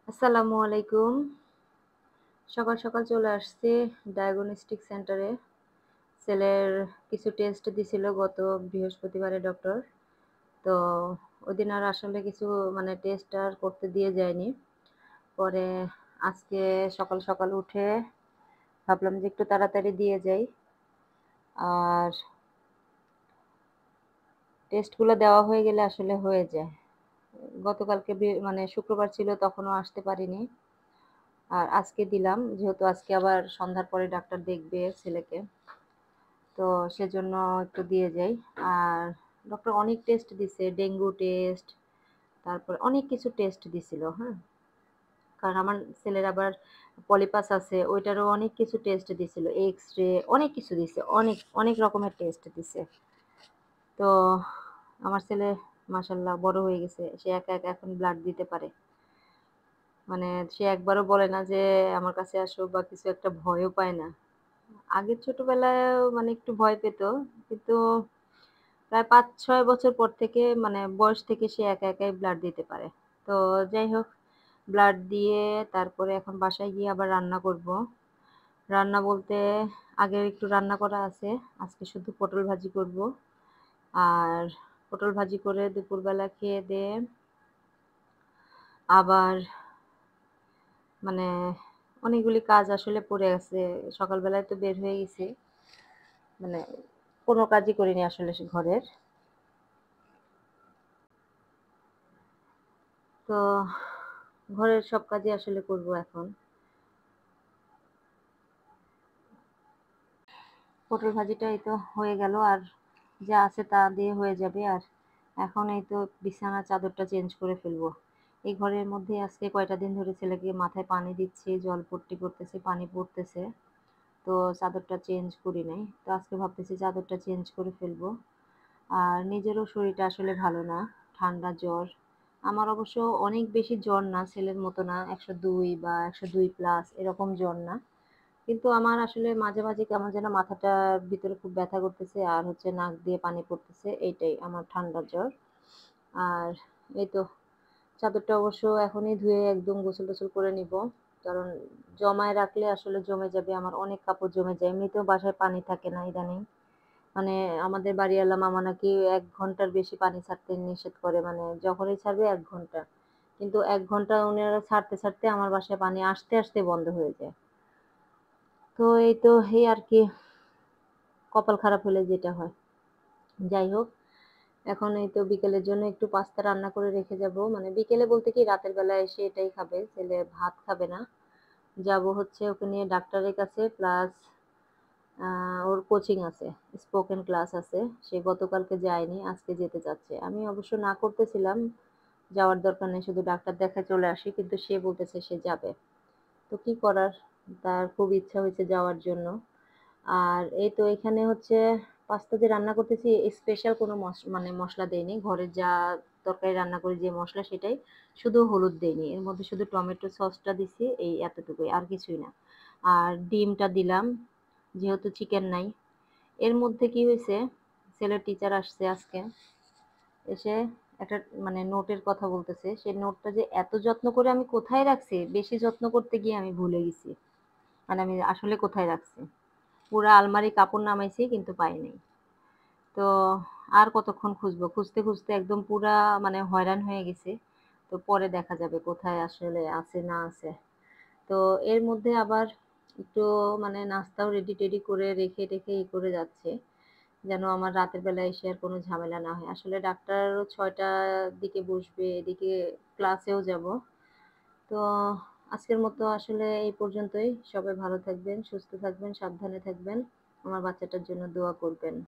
আসসালামু আলাইকুম। সকাল, সকাল চলে আসছি ডায়াগনস্টিক সেন্টারে। ছেলের কিছু টেস্ট দিছিল গত বৃহস্পতিবারে ডক্টর। তো ওইদিন আর আসলে কিছু টেস্ট আর করতে দিয়ে যায়নি। পরে আজকে সকাল, সকাল উঠে ভাবলাম যে একটু তাড়াতাড়ি দিয়ে যাই। আর টেস্টগুলো দেওয়া হয়ে গেলে আসলে হয়ে যায়। গতকালকে শুক্রবার ছিল তখনও আসতে পারিনি। আর আজকে দিলাম যেহেতু আজকে আবার সন্ধ্যার পরে ডাক্তার দেখবে ছেলেকে। তো সেজন্য একটু দিয়ে যাই। আর ডক্টর অনেক টেস্ট দিছে, ডেঙ্গু টেস্ট, তারপরে অনেক কিছু টেস্ট দিছিল, হ্যাঁ? কারণ আমার ছেলের আবার পলিপাস আছে, ওইটারও অনেক কিছু টেস্ট দিছিল। এক্স-রে অনেক কিছু দিছে। অনেক, অনেক রকমের টেস্ট দিছে। তো আমার ছেলে মাশাআল্লাহ বড় হয়ে গেছে। সে একা, একা এখন ব্লাড দিতে পারে। সে একবারও বলে না যে আমার কাছে আসো বা কিছু একটা ভয়ও পায় না। আগে ছোটবেলায় একটু ভয় পেত। কিন্তু প্রায় ৫-৬ বছর পর থেকে বয়স থেকে সে একা একাই ব্লাড দিতে পারে। তো যাই হোক ব্লাড দিয়ে তারপরে এখন বাসায় গিয়ে আবার রান্না করব। রান্না বলতে আগের একটু রান্না করা আছে। আজকে শুধু পটল ভাজি করব। আর পটল ভাজি করে দুপুরবেলা খেয়ে-দেয়ে আবার মানে অনেকগুলি কাজ আসলে পড়ে আছে। সকালবেলায় তো বের হয়ে গেছি। মানে কোনো কাজই করিনি আসলে ঘরের। তো ঘরের সব কাজই আসলে করব এখন। পটল ভাজিটা এই তো হয়ে গেল আর যা আছে তা দিয়ে হয়ে যাবে। আর এখন এই তো বিছানার চাদরটা চেঞ্জ করে ফেলবো। এই ঘরের মধ্যে আজকে কয়টা দিন ধরে ছেলেকে মাথায় পানি দিচ্ছি, জলপট্টি করতেছি, পানি পড়তেছে। তো চাদরটা চেঞ্জ করি নাই। তো আজকে ভাবতেছি চাদরটা চেঞ্জ করে ফেলবো। আর নিজেরও শরীরটা আসলে ভালো না, ঠান্ডা জ্বর। আমার অবশ্য অনেক বেশি জ্বর না, ছেলের মতো না, ১০২ বা ১০২ প্লাস এরকম জ্বর না। কিন্তু আমার আসলে মাঝে, মাঝে কেমন যেন মাথাটার ভিতরে খুব ব্যথা করতেছে আর হচ্ছে নাক দিয়ে পানি পড়তেছে। এইটাই আমার ঠান্ডা জ্বর। আর এই তো চাদরটা অবশ্য এখনই ধুয়ে একদম গোসল-টোসল করে নিবো। কারণ জমায় রাখলে আসলে জমে যাবে। আমার অনেক কাপড় জমে যায়। এমনিতেও বাসায় পানি থাকে না ইদানিং। মানে আমাদের বাড়িওয়ালা মামা নাকি ১ ঘন্টার বেশি পানি ছাড়তে নিষেধ করে। যখনই ছাড়বে ১ ঘন্টা। কিন্তু ১ ঘন্টা উনারা ছাড়তে, ছাড়তে আমার বাসায় পানি আসতে, আসতে বন্ধ হয়ে যায়। তো এই তো এই আরকি কপাল খারাপ হলে যেটা হয়। যাই হোক, এখন এই তো বিকেলের জন্য একটু পাস্তা রান্না করে রেখে যাবো। বিকেলে বলতে কি রাতের বেলা এসে এটাই খাবে। ছেলে ভাত খাবে না। যাবো হচ্ছে ওকে নিয়ে ডাক্তারের কাছে প্লাস আ ওর কোচিং আছে। স্পোকেন ক্লাস আছে। সে গতকালকে যায়নি, আজকে যেতে চাচ্ছে। আমি অবশ্য না করতেছিলাম, যাওয়ার দরকার নেই, শুধু ডাক্তার দেখায় চলে আসি। কিন্তু সে বলতেছে সে যাবে। তো কি করার? তার খুব ইচ্ছা হয়েছে যাওয়ার জন্য। আর এই তো এখানে হচ্ছে পাস্তা যে রান্না করতেছি স্পেশাল কোনো মসলা দেইনি। ঘরে যা তরকারি রান্না করি যে মসলা সেটাই। শুধু হলুদ দেইনি। এর মধ্যে শুধু টমেটো সসটা দিছি এই এতটুকুই আর কিছুই না। আর ডিমটা দিলাম। যেহেতু চিকেন নাই। এর মধ্যে কি হইছে, ছেলের টিচার আসছে আজকে। এসে একটা নোটের কথা বলতেছে। সেই নোটটা যে এত যত্ন করে আমি কোথায় রাখছি, বেশি যত্ন করতে গিয়ে আমি ভুলে গেছি। আমি আসলে কোথায় রাখছি। পুরা আলমারি কাপড় নামাইছি কিন্তু পাই নাই। তো আর কতক্ষণ খুঁজবো? খুঁজতে, খুঁজতে একদম পুরা হয়রান হয়ে গেছি। তো পরে দেখা যাবে কোথায় আসলে আছে না আছে। তো এর মধ্যে আবার একটু নাস্তাও রেডি-টেডি করে রেখে-টেখে করে যাচ্ছি। যেন আমার রাতের বেলা এসে আর কোনো ঝামেলা না হয়। আসলে ডাক্তারও ৬টার দিকে বসবে, এদিকে ক্লাসেও যাবো। তো আজকের মতো আসলে এই পর্যন্তই। সবাই ভালো থাকবেন, সুস্থ থাকবেন, সাবধানে থাকবেন। আমার বাচ্চাটার জন্য দোয়া করবেন।